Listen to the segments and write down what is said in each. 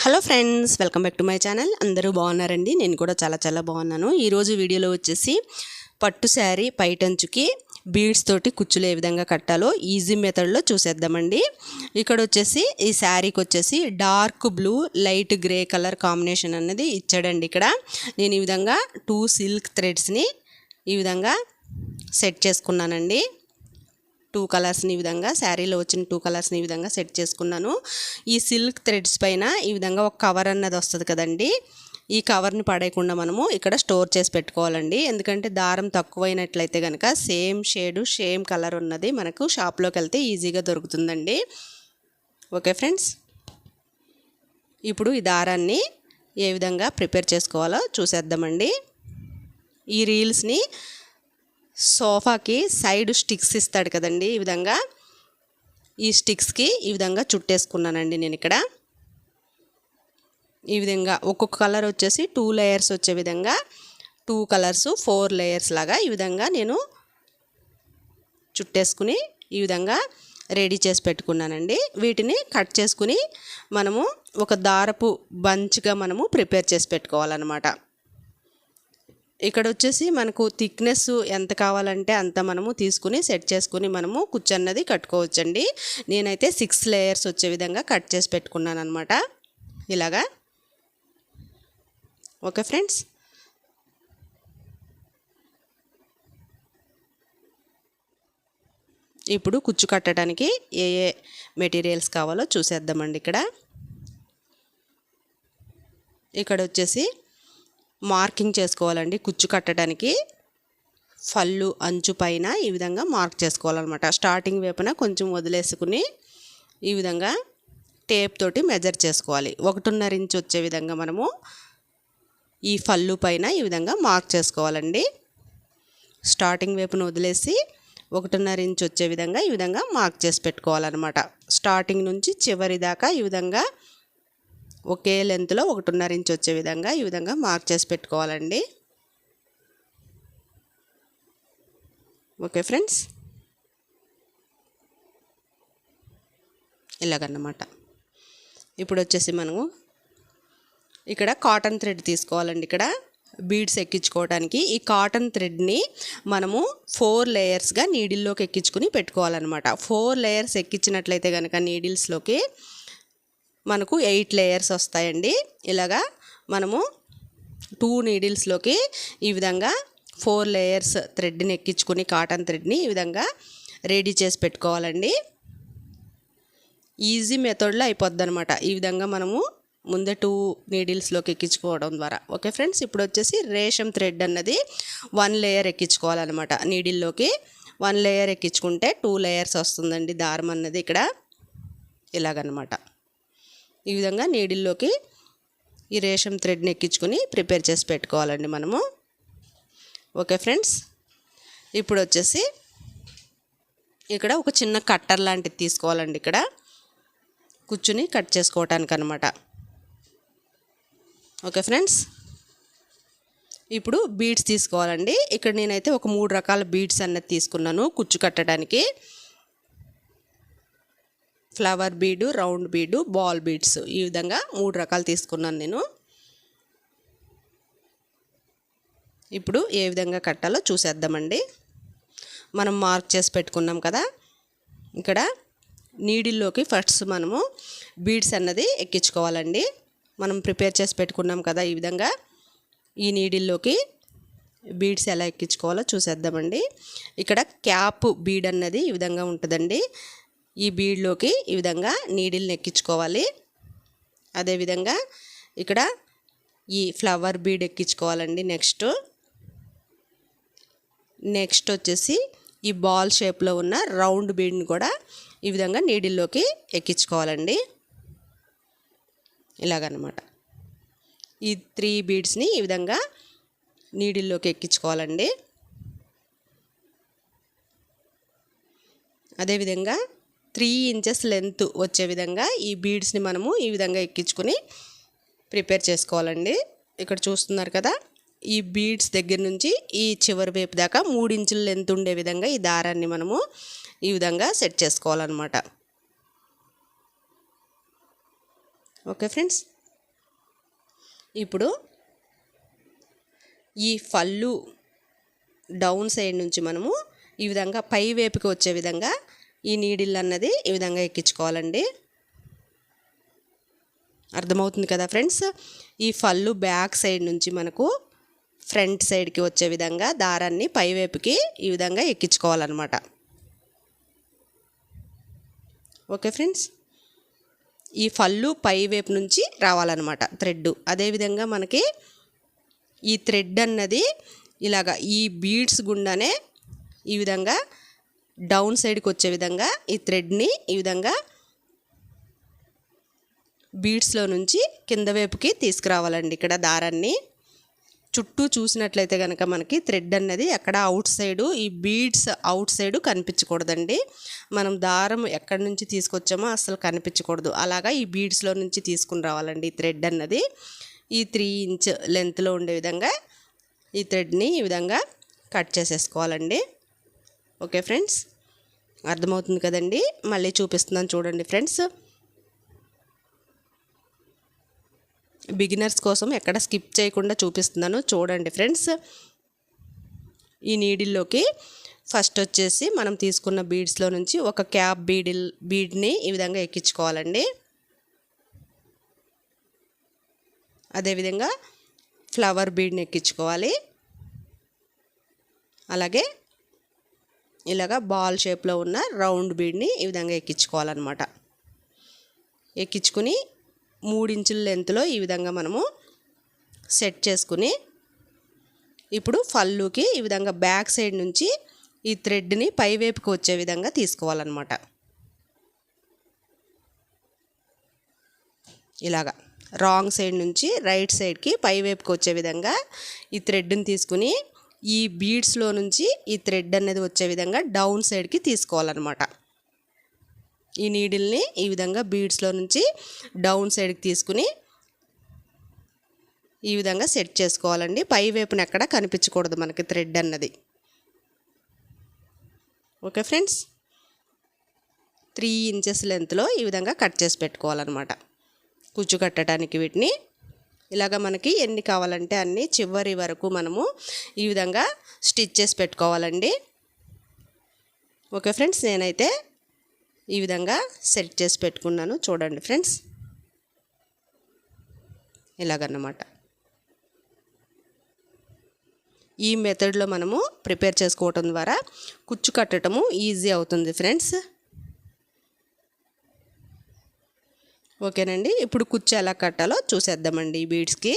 Hello friends, welcome back to my channel. అందరూ బాగున్నారండి? నేను కూడా చాలా బాగున్నాను. ఈరోజు వీడియోలో వచ్చేసి పట్టు శారీ పైటంచుకి బీడ్స్ తోటి కుచ్చులు ఏ విధంగా కట్టాలో ఈజీ మెథడ్లో చూసేద్దామండి. ఇక్కడ వచ్చేసి ఈ శారీకి వచ్చేసి dark blue light grey colour combination అన్నది ఇచ్చాడండి. ఇక్కడ నేను ఈ విధంగా 2 సిల్క్ థ్రెడ్స్ని ఈ విధంగా సెట్ చేసుకున్నానండి. 2 కలర్స్ని ఈ విధంగా శారీలో వచ్చిన 2 కలర్స్ని ఈ విధంగా సెట్ చేసుకున్నాను. ఈ సిల్క్ థ్రెడ్స్ పైన ఈ విధంగా ఒక కవర్ అన్నది వస్తుంది కదండి. ఈ కవర్ని పడేయకుండా మనము ఇక్కడ స్టోర్ చేసి పెట్టుకోవాలండి. ఎందుకంటే దారం తక్కువైనట్లయితే కనుక సేమ్ షేడు సేమ్ కలర్ ఉన్నది మనకు షాప్లోకి వెళ్తే ఈజీగా దొరుకుతుందండి. ఓకే ఫ్రెండ్స్, ఇప్పుడు ఈ దారాన్ని ఏ విధంగా ప్రిపేర్ చేసుకోవాలో చూసేద్దామండి. ఈ రీల్స్ని సోఫాకి సైడ్ స్టిక్స్ ఇస్తాడు కదండి, ఈ విధంగా ఈ స్టిక్స్కి ఈ విధంగా చుట్టేసుకున్నానండి. నేను ఇక్కడ ఈ విధంగా ఒక్కొక్క కలర్ వచ్చేసి 2 లేయర్స్ వచ్చే విధంగా 2 కలర్స్ 4 లేయర్స్ లాగా ఈ విధంగా నేను చుట్టేసుకుని ఈ విధంగా రెడీ చేసి పెట్టుకున్నానండి. వీటిని కట్ చేసుకుని మనము ఒక దారపు బంచ్గా మనము ప్రిపేర్ చేసి పెట్టుకోవాలన్నమాట. ఇక్కడ వచ్చేసి మనకు థిక్నెస్ ఎంత కావాలంటే అంత మనము తీసుకుని సెట్ చేసుకుని మనము కుచ్చన్నది కట్టుకోవచ్చండి. నేనైతే 6 లేయర్స్ వచ్చే విధంగా కట్ చేసి పెట్టుకున్నాను అనమాట ఇలాగా. ఓకే ఫ్రెండ్స్, ఇప్పుడు కుచ్చు కట్టడానికి ఏ మెటీరియల్స్ కావాలో చూసేద్దామండి. ఇక్కడ వచ్చేసి మార్కింగ్ చేసుకోవాలండి. కుచ్చు కట్టడానికి ఫల్లు అంచు పైన ఈ విధంగా మార్క్ చేసుకోవాలన్నమాట. స్టార్టింగ్ వైపున కొంచెం వదిలేసుకుని ఈ విధంగా టేప్ తోటి మెజర్ చేసుకోవాలి. 1.5 ఇంచ్ వచ్చే విధంగా మనము ఈ ఫల్లు పైన ఈ విధంగా మార్క్ చేసుకోవాలండి. స్టార్టింగ్ వైపున వదిలేసి 1.5 ఇంచ్ వచ్చే విధంగా ఈ విధంగా మార్క్ చేసి పెట్టుకోవాలన్నమాట. స్టార్టింగ్ నుంచి చివరి దాకా ఈ విధంగా ఒకే లెంత్లో 1.5 ఇంచ్ వచ్చే విధంగా ఈ విధంగా మార్క్ చేసి పెట్టుకోవాలండి. ఓకే ఫ్రెండ్స్, ఇలాగన్నమాట. ఇప్పుడు వచ్చేసి మనము ఇక్కడ కాటన్ థ్రెడ్ తీసుకోవాలండి. ఇక్కడ బీడ్స్ ఎక్కించుకోవడానికి ఈ కాటన్ థ్రెడ్ని మనము 4 లేయర్స్గా నీడిల్లోకి ఎక్కించుకుని పెట్టుకోవాలన్నమాట. 4 లేయర్స్ ఎక్కించినట్లయితే కనుక నీడిల్స్లోకి మనకు 8 లేయర్స్ వస్తాయండి. ఇలాగా మనము 2 నీడిల్స్లోకి ఈ విధంగా 4 లేయర్స్ థ్రెడ్ని ఎక్కించుకుని కాటన్ థ్రెడ్ని ఈ విధంగా రెడీ చేసి పెట్టుకోవాలండి. ఈజీ మెథడ్లో అయిపోద్ది అనమాట. ఈ విధంగా మనము ముందే 2 నీడిల్స్లోకి ఎక్కించుకోవడం ద్వారా. ఓకే ఫ్రెండ్స్, ఇప్పుడు వచ్చేసి రేషం థ్రెడ్ అన్నది 1 లేయర్ ఎక్కించుకోవాలన్నమాట. నీడిల్లోకి 1 లేయర్ ఎక్కించుకుంటే 2 లేయర్స్ వస్తుందండి దారం అన్నది ఇక్కడ ఇలాగన్నమాట. ఈ విధంగా నీడిల్లోకి ఈ రేషం థ్రెడ్ని ఎక్కించుకొని ప్రిపేర్ చేసి పెట్టుకోవాలండి మనము. ఓకే ఫ్రెండ్స్, ఇప్పుడు వచ్చేసి ఇక్కడ ఒక చిన్న కట్టర్ లాంటిది తీసుకోవాలండి. ఇక్కడ కూర్చుని కట్ చేసుకోవటానికి అనమాట. ఓకే ఫ్రెండ్స్, ఇప్పుడు బీడ్స్ తీసుకోవాలండి. ఇక్కడ నేనైతే ఒక 3 రకాల బీడ్స్ అన్నది తీసుకున్నాను కుచ్చు కట్టడానికి. ఫ్లవర్ బీడు, రౌండ్ బీడు, బాల్ బీడ్స్, ఈ విధంగా 3 రకాలు తీసుకున్నాను నేను. ఇప్పుడు ఏ విధంగా కట్టాలో చూసేద్దామండి. మనం మార్క్ చేసి పెట్టుకున్నాం కదా, ఇక్కడ నీడిల్లోకి ఫస్ట్ మనము బీడ్స్ అన్నది ఎక్కించుకోవాలండి. మనం ప్రిపేర్ చేసి పెట్టుకున్నాం కదా, ఈ విధంగా ఈ నీడిల్లోకి బీడ్స్ ఎలా ఎక్కించుకోవాలో చూసేద్దామండి. ఇక్కడ క్యాప్ బీడ్ అన్నది ఈ విధంగా ఉంటుందండి. ఈ బీడ్లోకి ఈ విధంగా నీడిల్ని ఎక్కించుకోవాలి. అదేవిధంగా ఇక్కడ ఈ ఫ్లవర్ బీడ్ ఎక్కించుకోవాలండి. నెక్స్ట్ వచ్చేసి ఈ బాల్ షేప్లో ఉన్న రౌండ్ బీడ్ని కూడా ఈ విధంగా నీడిల్లోకి ఎక్కించుకోవాలండి. ఇలాగన్నమాట. ఈ 3 బీడ్స్ని ఈ విధంగా నీడిల్లోకి ఎక్కించుకోవాలండి. అదేవిధంగా 3 ఇంచెస్ లెంత్ వచ్చే విధంగా ఈ బీడ్స్ని మనము ఈ విధంగా ఎక్కించుకొని ప్రిపేర్ చేసుకోవాలండి. ఇక్కడ చూస్తున్నారు కదా, ఈ బీడ్స్ దగ్గర నుంచి ఈ చివరి వైపు దాకా 3 ఇంచుల లెంత్ ఉండే విధంగా ఈ దారాన్ని మనము ఈ విధంగా సెట్ చేసుకోవాలన్నమాట. ఓకే ఫ్రెండ్స్, ఇప్పుడు ఈ ఫల్లు డౌన్ సైడ్ నుంచి మనము ఈ విధంగా పై వైపుకి వచ్చే విధంగా ఈ నీడిల్ అన్నది ఈ విధంగా ఎక్కించుకోవాలండి. అర్థమవుతుంది కదా ఫ్రెండ్స్. ఈ ఫల్లు బ్యాక్ సైడ్ నుంచి మనకు ఫ్రంట్ సైడ్కి వచ్చే విధంగా దారాన్ని పై వైపుకి ఈ విధంగా ఎక్కించుకోవాలన్నమాట. ఓకే ఫ్రెండ్స్, ఈ ఫల్లు పై వైపు నుంచి రావాలన్నమాట థ్రెడ్. అదేవిధంగా మనకి ఈ థ్రెడ్ అన్నది ఇలాగా ఈ బీడ్స్ గుండానే ఈ విధంగా డౌన్ సైడ్కి వచ్చే విధంగా ఈ థ్రెడ్ని ఈ విధంగా బీడ్స్లో నుంచి కింద వైపుకి తీసుకురావాలండి. ఇక్కడ దారాన్ని చుట్టూ చూసినట్లయితే కనుక మనకి థ్రెడ్ అన్నది ఎక్కడ అవుట్ సైడు, ఈ బీడ్స్ అవుట్ సైడు కనిపించకూడదండి. మనం దారం ఎక్కడి నుంచి తీసుకొచ్చామో అసలు కనిపించకూడదు. అలాగా ఈ బీడ్స్లో నుంచి తీసుకుని రావాలండి. ఈ థ్రెడ్ అన్నది ఈ 3 ఇంచ్ లెంత్లో ఉండే విధంగా ఈ థ్రెడ్ని ఈ విధంగా కట్ చేసేసుకోవాలండి. ఓకే ఫ్రెండ్స్, అర్థమవుతుంది కదండి. మళ్ళీ చూపిస్తున్నాను చూడండి ఫ్రెండ్స్. బిగినర్స్ కోసం ఎక్కడ స్కిప్ చేయకుండా చూపిస్తున్నాను చూడండి ఫ్రెండ్స్. ఈ నీడిల్లోకి ఫస్ట్ వచ్చేసి మనం తీసుకున్న బీడ్స్లో నుంచి ఒక క్యాప్ బీడ్ని ఈ విధంగా ఎక్కించుకోవాలండి. అదేవిధంగా ఫ్లవర్ బీడ్ని ఎక్కించుకోవాలి. అలాగే ఇలాగా బాల్ షేప్లో ఉన్న రౌండ్ బీడ్ని ఈ విధంగా ఎక్కించుకోవాలన్నమాట. ఎక్కించుకుని 3 ఇంచుల లెంత్లో ఈ విధంగా మనము సెట్ చేసుకుని ఇప్పుడు ఫల్లుకి ఈ విధంగా బ్యాక్ సైడ్ నుంచి ఈ థ్రెడ్ని పై వైపుకి వచ్చే విధంగా తీసుకోవాలన్నమాట. ఇలాగా రాంగ్ సైడ్ నుంచి రైట్ సైడ్కి పై వైపుకి వచ్చే విధంగా ఈ థ్రెడ్ని తీసుకుని ఈ బీడ్స్లో నుంచి ఈ థ్రెడ్ అనేది వచ్చే విధంగా డౌన్ సైడ్కి తీసుకోవాలన్నమాట. ఈ నీడిల్ని ఈ విధంగా బీడ్స్లో నుంచి డౌన్ సైడ్కి తీసుకుని ఈ విధంగా సెట్ చేసుకోవాలండి. పై వైపున ఎక్కడ కనిపించకూడదు మనకి థ్రెడ్ అన్నది. ఓకే ఫ్రెండ్స్, 3 ఇంచెస్ లెంత్లో ఈ విధంగా కట్ చేసి పెట్టుకోవాలన్నమాట. కుచ్చు కట్టడానికి వీటిని ఇలాగ మనకి ఎన్ని కావాలంటే అన్ని చివరి వరకు మనము ఈ విధంగా స్టిచ్ చేసి పెట్టుకోవాలండి. ఓకే ఫ్రెండ్స్, నేనైతే ఈ విధంగా సెట్ చేసి పెట్టుకున్నాను చూడండి ఫ్రెండ్స్. ఇలాగన్నమాట. ఈ మెథడ్లో మనము ప్రిపేర్ చేసుకోవటం ద్వారా కుచ్చు కట్టడము ఈజీ అవుతుంది ఫ్రెండ్స్. ఓకేనండి, ఇప్పుడు కుచ్చు ఎలా కట్టాలో చూసేద్దామండి. ఈ బీడ్స్కి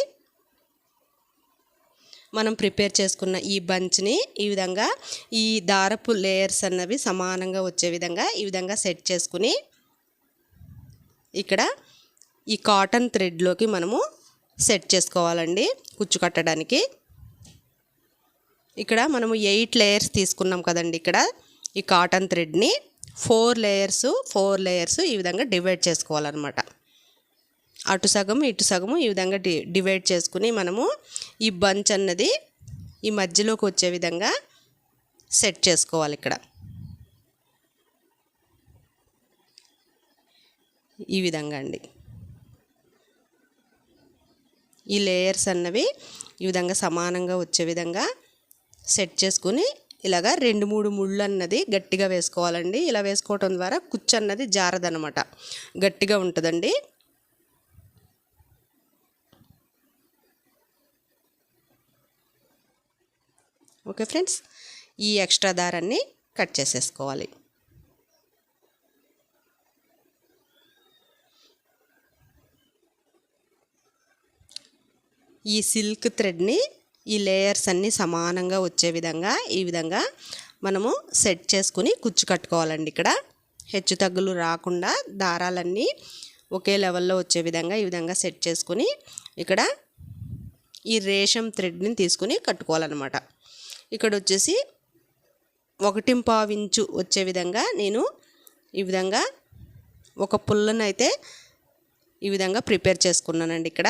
మనం ప్రిపేర్ చేసుకున్న ఈ బంచ్ని ఈ విధంగా ఈ దారపు లేయర్స్ అన్నవి సమానంగా వచ్చే విధంగా ఈ విధంగా సెట్ చేసుకుని ఇక్కడ ఈ కాటన్ థ్రెడ్లోకి మనము సెట్ చేసుకోవాలండి కుచ్చు కట్టడానికి. ఇక్కడ మనము 8 లేయర్స్ తీసుకున్నాం కదండి. ఇక్కడ ఈ కాటన్ థ్రెడ్ని 4 లేయర్స్ ఈ విధంగా డివైడ్ చేసుకోవాలన్నమాట. అటు సగము ఇటు సగము ఈ విధంగా డివైడ్ చేసుకుని మనము ఈ బంచ్ అన్నది ఈ మధ్యలోకి వచ్చే విధంగా సెట్ చేసుకోవాలి. ఇక్కడ ఈ విధంగా అండి ఈ లేయర్స్ అన్నవి ఈ విధంగా సమానంగా వచ్చే విధంగా సెట్ చేసుకుని ఇలాగా 2-3 ముళ్ళు అన్నది గట్టిగా వేసుకోవాలండి. ఇలా వేసుకోవటం ద్వారా కుచ్చు అన్నది జారదనమాట, గట్టిగా ఉంటుందండి. ఓకే ఫ్రెండ్స్, ఈ ఎక్స్ట్రా దారాన్ని కట్ చేసేసుకోవాలి. ఈ సిల్క్ థ్రెడ్ని ఈ లేయర్స్ అన్నీ సమానంగా వచ్చే విధంగా ఈ విధంగా మనము సెట్ చేసుకుని కుచ్చు కట్టుకోవాలండి. ఇక్కడ హెచ్చు తగ్గులు రాకుండా దారాలన్నీ ఒకే లెవెల్లో వచ్చే విధంగా ఈ విధంగా సెట్ చేసుకుని ఇక్కడ ఈ రేషం థ్రెడ్ని తీసుకుని కట్టుకోవాలన్నమాట. ఇక్కడ వచ్చేసి 1.25 ఇంచు వచ్చే విధంగా నేను ఈ విధంగా ఒక పుల్లను అయితే ఈ విధంగా ప్రిపేర్ చేసుకున్నానండి. ఇక్కడ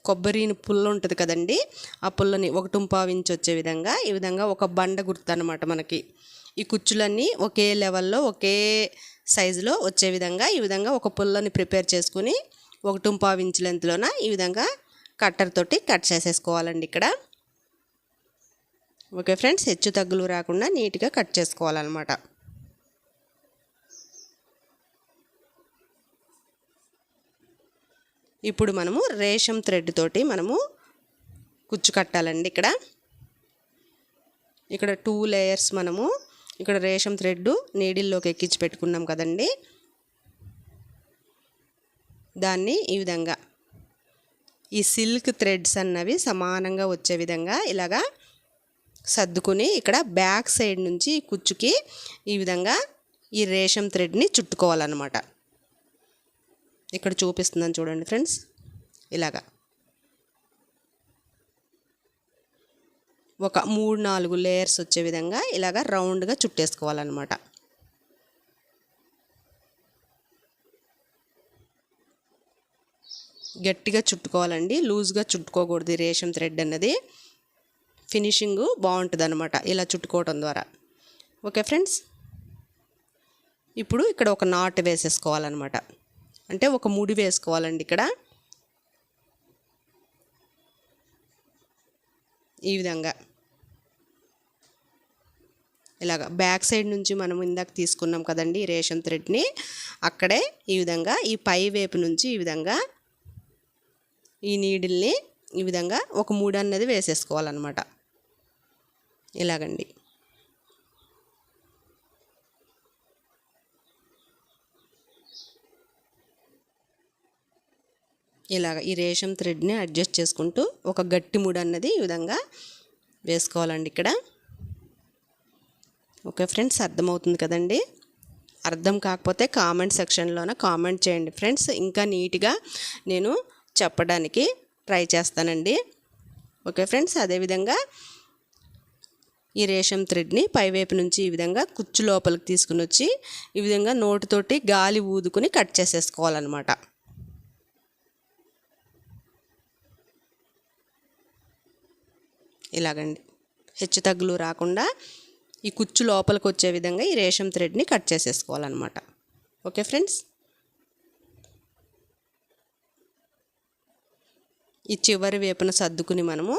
కొబ్బరి పుల్ల ఉంటుంది కదండి, ఆ పుల్లని 1.25 ఇంచు వచ్చే విధంగా ఈ విధంగా ఒక బండ గుర్తు అనమాట. మనకి ఈ కుచ్చులన్నీ ఒకే లెవెల్లో ఒకే సైజులో వచ్చే విధంగా ఈ విధంగా ఒక పుల్లని ప్రిపేర్ చేసుకుని 1.5 ఇంచ్ లెంత్లోన ఈ విధంగా కట్టర్ తోటి కట్ చేసేసుకోవాలండి ఇక్కడ. ఓకే ఫ్రెండ్స్, హెచ్చు తగ్గులు రాకుండా నీట్గా కట్ చేసుకోవాలన్నమాట. ఇప్పుడు మనము రేషం థ్రెడ్ తోటి మనము కుచ్చు కట్టాలండి. ఇక్కడ 2 లేయర్స్ మనము ఇక్కడ రేషం థ్రెడ్ నీడిల్లోకి ఎక్కించి పెట్టుకున్నాం కదండి. దాన్ని ఈ విధంగా ఈ సిల్క్ థ్రెడ్స్ అన్నవి సమానంగా వచ్చే విధంగా ఇలాగా సర్దుకుని ఇక్కడ బ్యాక్ సైడ్ నుంచి కుచ్చుకి ఈ విధంగా ఈ రేషం థ్రెడ్ని చుట్టుకోవాలన్నమాట. ఇక్కడ చూపిస్తున్నాను చూడండి ఫ్రెండ్స్, ఇలాగా ఒక 3-4 లేయర్స్ వచ్చే విధంగా ఇలాగా రౌండ్గా చుట్టేసుకోవాలన్నమాట. గట్టిగా చుట్టుకోవాలండి, లూజ్గా చుట్టుకోకూడదు. రేషం థ్రెడ్ అన్నది ఫినిషింగ్ బాగుంటుంది అనమాట ఇలా చుట్టుకోవడం ద్వారా. ఓకే ఫ్రెండ్స్, ఇప్పుడు ఇక్కడ ఒక నాట్ వేసేసుకోవాలన్నమాట. అంటే ఒక ముడి వేసుకోవాలండి. ఇక్కడ ఈ విధంగా ఇలాగ బ్యాక్ సైడ్ నుంచి మనం ఇందాక తీసుకున్నాం కదండి రేషం థ్రెడ్ని, అక్కడే ఈ విధంగా ఈ పై వైపు నుంచి ఈ విధంగా ఈ నీడిల్ని ఈ విధంగా ఒక ముడి అన్నది వేసేసుకోవాలన్నమాట. ఇలాగండి. ఇలాగ ఈ రేషం థ్రెడ్ని అడ్జస్ట్ చేసుకుంటూ ఒక గట్టి ముడి అన్నది ఈ విధంగా వేసుకోవాలండి ఇక్కడ. ఓకే ఫ్రెండ్స్, అర్థమవుతుంది కదండి. అర్థం కాకపోతే కామెంట్ సెక్షన్లోన కామెంట్ చేయండి ఫ్రెండ్స్, ఇంకా నీట్గా నేను చెప్పడానికి ట్రై చేస్తానండి. ఓకే ఫ్రెండ్స్, అదేవిధంగా ఈ రేషం థ్రెడ్ని పైవైపు నుంచి ఈ విధంగా కుచ్చు లోపలికి తీసుకుని వచ్చి ఈ విధంగా నోటితోటి గాలి ఊదుకుని కట్ చేసేసుకోవాలన్నమాట. ఇలాగండి, హెచ్చు తగ్గులు రాకుండా ఈ కుచ్చు లోపలికి వచ్చే విధంగా ఈ రేషం థ్రెడ్ని కట్ చేసేసుకోవాలన్నమాట. ఓకే ఫ్రెండ్స్, ఈ చివరి వైపున సర్దుకుని మనము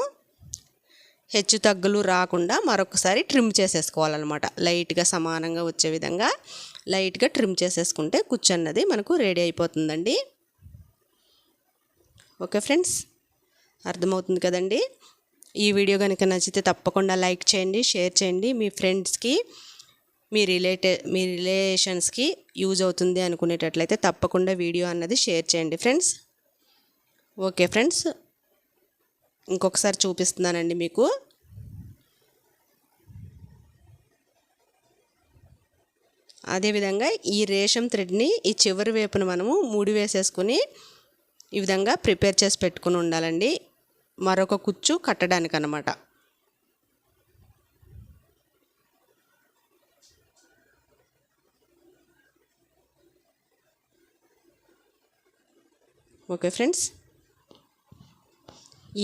హెచ్చు తగ్గులు రాకుండా మరొకసారి ట్రిమ్ చేసేసుకోవాలన్నమాట. లైట్గా సమానంగా వచ్చే విధంగా లైట్గా ట్రిమ్ చేసేసుకుంటే కుచ్చు అన్నది మనకు రెడీ అయిపోతుందండి. ఓకే ఫ్రెండ్స్, అర్థమవుతుంది కదండి. ఈ వీడియో కనుక నచ్చితే తప్పకుండా లైక్ చేయండి, షేర్ చేయండి. మీ ఫ్రెండ్స్కి మీ రిలేషన్స్కి యూజ్ అవుతుంది అనుకునేటట్లయితే తప్పకుండా వీడియో అన్నది షేర్ చేయండి ఫ్రెండ్స్. ఓకే ఫ్రెండ్స్, ఇంకొకసారి చూపిస్తున్నానండి మీకు. అదేవిధంగా ఈ రేషం థ్రెడ్ని ఈ చివరి వైపున మనము ముడి వేసేసుకుని ఈ విధంగా ప్రిపేర్ చేసి పెట్టుకుని ఉండాలండి, మరొక కుచ్చు కట్టడానికి అన్నమాట. ఓకే ఫ్రెండ్స్,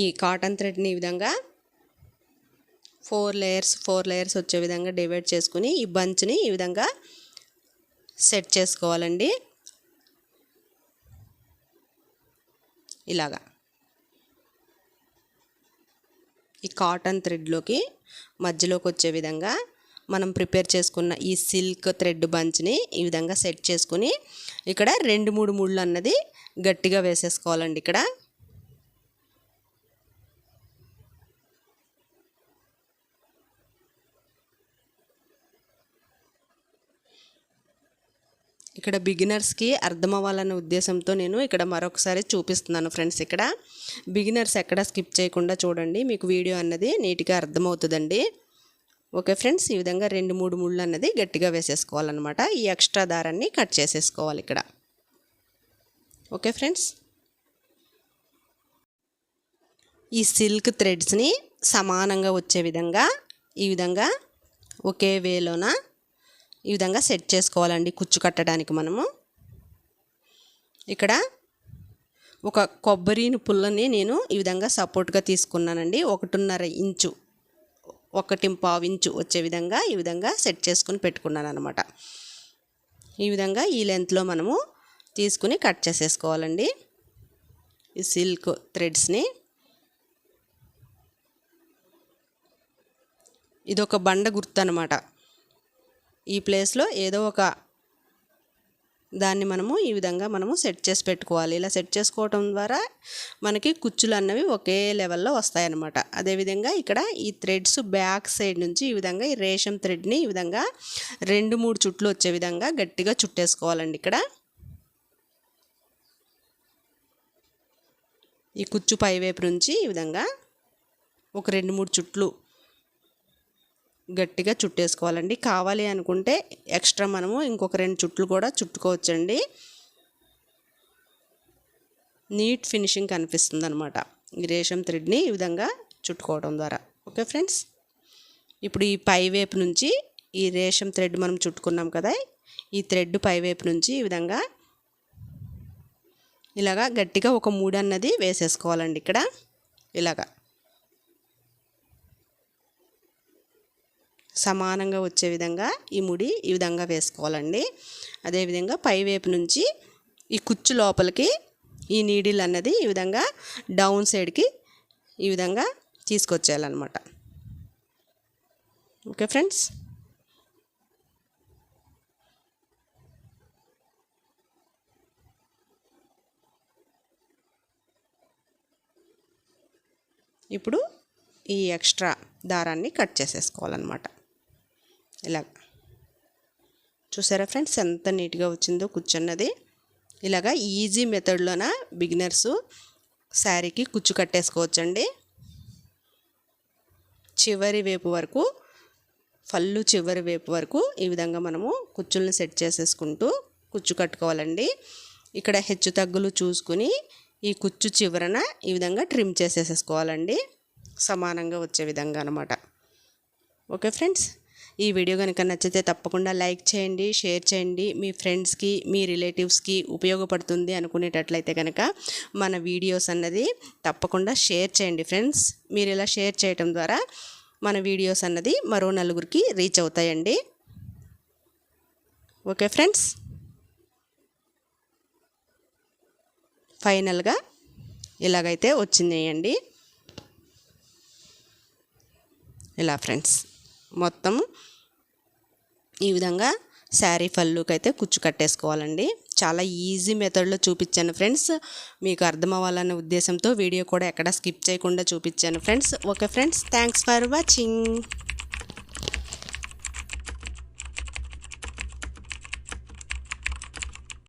ఈ కాటన్ థ్రెడ్ని ఈ విధంగా 4 లేయర్స్ వచ్చే విధంగా డివైడ్ చేసుకుని ఈ బంచ్ని ఈ విధంగా సెట్ చేసుకోవాలండి. ఇలాగా ఈ కాటన్ థ్రెడ్లోకి మధ్యలోకి వచ్చే విధంగా మనం ప్రిపేర్ చేసుకున్న ఈ సిల్క్ థ్రెడ్ బంచ్ని ఈ విధంగా సెట్ చేసుకుని ఇక్కడ 2-3 ముళ్ళు అన్నది గట్టిగా వేసేసుకోవాలండి. ఇక్కడ బిగినర్స్కి అర్థం అవ్వాలన్న ఉద్దేశంతో నేను ఇక్కడ మరొకసారి చూపిస్తున్నాను ఫ్రెండ్స్. ఇక్కడ బిగినర్స్ ఎక్కడ స్కిప్ చేయకుండా చూడండి, మీకు వీడియో అన్నది నీట్గా అర్థమవుతుందండి. ఓకే ఫ్రెండ్స్, ఈ విధంగా 2-3 ముళ్ళు అన్నది గట్టిగా వేసేసుకోవాలన్నమాట. ఈ ఎక్స్ట్రా దారాన్ని కట్ చేసేసుకోవాలి ఇక్కడ. ఓకే ఫ్రెండ్స్, ఈ సిల్క్ థ్రెడ్స్ని సమానంగా వచ్చే విధంగా ఈ విధంగా ఒకే వేలోన ఈ విధంగా సెట్ చేసుకోవాలండి కుచ్చు కట్టడానికి. మనము ఇక్కడ ఒక కొబ్బరిని పుల్లని నేను ఈ విధంగా సపోర్ట్గా తీసుకున్నానండి. 1.5 ఇంచు 1.5 ఇంచు వచ్చే విధంగా ఈ విధంగా సెట్ చేసుకుని పెట్టుకున్నాను అనమాట. ఈ విధంగా ఈ లెంత్లో మనము తీసుకుని కట్ చేసేసుకోవాలండి. ఈ సిల్క్ థ్రెడ్స్ని. ఇది ఒక బండ గుర్తు అన్నమాట. ఈ ప్లేస్లో ఏదో ఒక దాన్ని మనము ఈ విధంగా మనము సెట్ చేసి పెట్టుకోవాలి. ఇలా సెట్ చేసుకోవటం ద్వారా మనకి కుచ్చులు అన్నవి ఒకే లెవెల్లో వస్తాయన్నమాట. అదేవిధంగా ఇక్కడ ఈ థ్రెడ్స్ బ్యాక్ సైడ్ నుంచి ఈ విధంగా ఈ రేషం థ్రెడ్ని ఈ విధంగా 2-3 చుట్లు వచ్చే విధంగా గట్టిగా చుట్టేసుకోవాలండి. ఇక్కడ ఈ కుచ్చు పైవైపు నుంచి ఈ విధంగా ఒక 2-3 చుట్లు గట్టిగా చుట్టేసుకోవాలండి. కావాలి అనుకుంటే ఎక్స్ట్రా మనము ఇంకొక 2 చుట్లు కూడా చుట్టుకోవచ్చండి. నీట్ ఫినిషింగ్ కనిపిస్తుంది అనమాట ఈ రేషం థ్రెడ్ని ఈ విధంగా చుట్టుకోవడం ద్వారా. ఓకే ఫ్రెండ్స్, ఇప్పుడు ఈ పైవైపు నుంచి ఈ రేషం థ్రెడ్ మనం చుట్టుకున్నాం కదా, ఈ థ్రెడ్ పైవైపు నుంచి ఈ విధంగా ఇలాగా గట్టిగా ఒక 3 అన్నది వేసేసుకోవాలండి. ఇక్కడ ఇలాగా సమానంగా వచ్చే విధంగా ఈ ముడి ఈ విధంగా వేసుకోవాలండి. అదేవిధంగా పైవైపు నుంచి ఈ కుచ్చు లోపలికి ఈ నీడిల్ అన్నది ఈ విధంగా డౌన్ సైడ్కి ఈ విధంగా తీసుకొచ్చేయాలన్నమాట. ఓకే ఫ్రెండ్స్, ఇప్పుడు ఈ ఎక్స్ట్రా దారాన్ని కట్ చేసేసుకోవాలన్నమాట. ఇలా చూసారా ఫ్రెండ్స్ ఎంత నీట్గా వచ్చిందో కుచ్చన్నది. ఇలాగా ఈజీ మెథడ్లోన బిగినర్సు శారీకి కుచ్చు కట్టేసుకోవచ్చండి. చివరి వైపు వరకు, పళ్ళు చివరి వైపు వరకు ఈ విధంగా మనము కుచ్చుల్ని సెట్ చేసేసుకుంటూ కుచ్చు కట్టుకోవాలండి. ఇక్కడ హెచ్చు తగ్గులు చూసుకుని ఈ కుచ్చు చివరన ఈ విధంగా ట్రిమ్ చేసేసుకోవాలండి, సమానంగా వచ్చే విధంగా అన్నమాట. ఓకే ఫ్రెండ్స్, ఈ వీడియో కనుక నచ్చితే తప్పకుండా లైక్ చేయండి, షేర్ చేయండి. మీ ఫ్రెండ్స్కి, మీ రిలేటివ్స్కి ఉపయోగపడుతుంది అనుకునేటట్లయితే కనుక మన వీడియోస్ అన్నది తప్పకుండా షేర్ చేయండి ఫ్రెండ్స్. మీరు ఇలా షేర్ చేయటం ద్వారా మన వీడియోస్ అన్నది మరో నలుగురికి రీచ్ అవుతాయండి. ఓకే ఫ్రెండ్స్, ఫైనల్గా ఇలాగైతే వచ్చిందండి. ఇలా ఫ్రెండ్స్ మొత్తం ఈ విధంగా శారీ పళ్ళుకైతే కుచ్చు కట్టేసుకోవాలండి. చాలా ఈజీ మెథడ్లో చూపించాను ఫ్రెండ్స్, మీకు అర్థం అవ్వాలనే ఉద్దేశంతో వీడియో కూడా ఎక్కడ స్కిప్ చేయకుండా చూపించాను friends. Okay friends, thanks for watching.